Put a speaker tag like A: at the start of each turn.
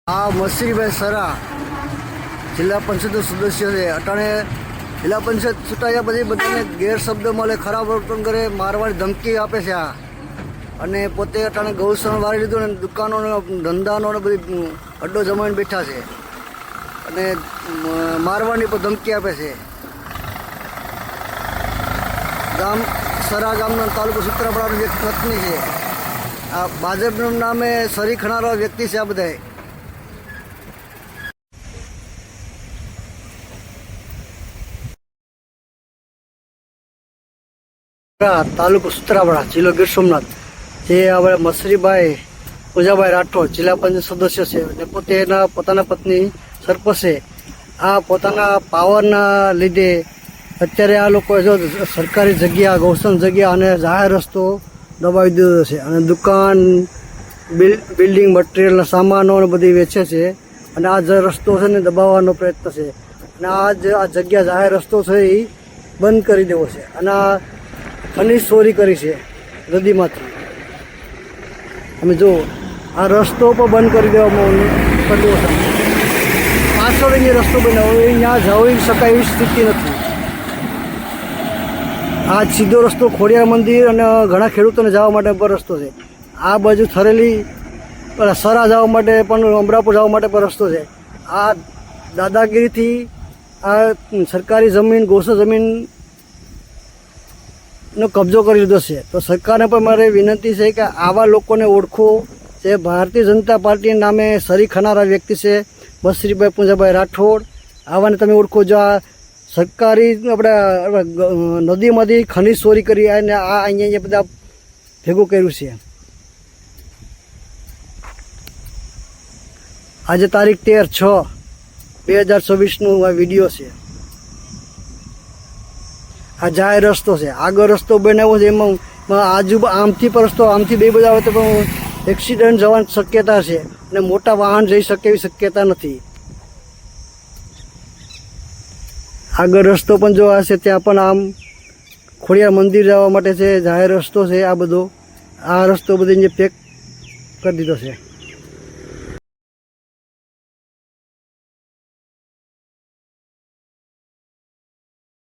A: આ મસીભાઈ સરા જિલ્લા પંચાયત સદસ્ય છે. અટાણે જિલ્લા પંચાયત ચૂંટાયા પછી બધાને ગેરશબ્દ મળે, ખરાબ વર્તન કરે, મારવાની ધમકી આપે છે. આ અને પોતે અટાણે ગૌશાળા વાળી લીધું ને દુકાનો ધંધાનો ને બધી અડ્ડો જમાઈને બેઠા છે અને મારવાની પણ ધમકી આપે છે. ગામ સરા ગામનો તાલુકો સૂત્રાપાડાનો એક પત્ની છે. આ ભાજપનું નામે સરી ખણારો વ્યક્તિ છે. આ બધા તાલુકો સૂત્રાપાડા જિલ્લો ગીર સોમનાથ જે આપણે મસરીભાઈ પૂજાભાઈ રાઠોડ જિલ્લા પંચાયત સદસ્ય છે અને પોતે એના પોતાના પત્ની સરપંચ છે. આ પોતાના પાવરના લીધે અત્યારે આ લોકો જો સરકારી જગ્યા, ગૌશાળા જગ્યા અને જાહેર રસ્તો દબાવી દીધો છે અને દુકાન, બિલ્ડિંગ મટીરિયલના સામાનો બધી વેચે છે અને આ જે રસ્તો છે ને દબાવવાનો પ્રયત્ન છે અને આ જગ્યા જાહેર રસ્તો છે એ બંધ કરી દેવો છે અને આ ખનીજ ચોરી કરી છે નદીમાંથી. તમે જો આ રસ્તો પણ બંધ કરી દેવામાં કરવો છે. પાછળ અહીંયા રસ્તો બનાવો, ત્યાં જઈ શકાય એવી સ્થિતિ નથી. આ સીધો રસ્તો ખોડિયાર મંદિર અને ઘણા ખેડૂતોને જવા માટે પણ રસ્તો છે. આ બાજુ થરેલી સરા જવા માટે પણ, અમરાપુર જવા માટે પણ રસ્તો છે. આ દાદાગીરીથી આ સરકારી જમીન, ગૌશાળા જમીનનો કબજો કરી લીધો છે. તો સરકારને પણ મારે વિનંતી છે કે આવા લોકોને ઓળખો. જે ભારતીય જનતા પાર્ટીના નામે સરી ખનારા વ્યક્તિ છે મસરીભાઈ પૂજાભાઈ રાઠોડ, આવાને તમે ઓળખો. જો આ સરકારી આપણે નદીમાંથી ખનીજ ચોરી કરી અને આ અહીંયા બધા ભેગું કર્યું છે. આજે તારીખ 13/6/2024નું આ વિડીયો છે. આ જાહેર રસ્તો છે, આગળ રસ્તો બનાવ્યો છે, એમાં આમથી પર રસ્તો આમથી બે બધા આવે તો પણ એક્સિડન્ટ જવાની શક્યતા છે અને મોટા વાહન જઈ શકે એવી શક્યતા નથી. આગળ રસ્તો પણ જો હશે ત્યાં પણ આમ ખોડિયાર મંદિર જવા માટે છે, જાહેર રસ્તો છે. આ બધો આ રસ્તો બધો પેક કરી દીધો છે.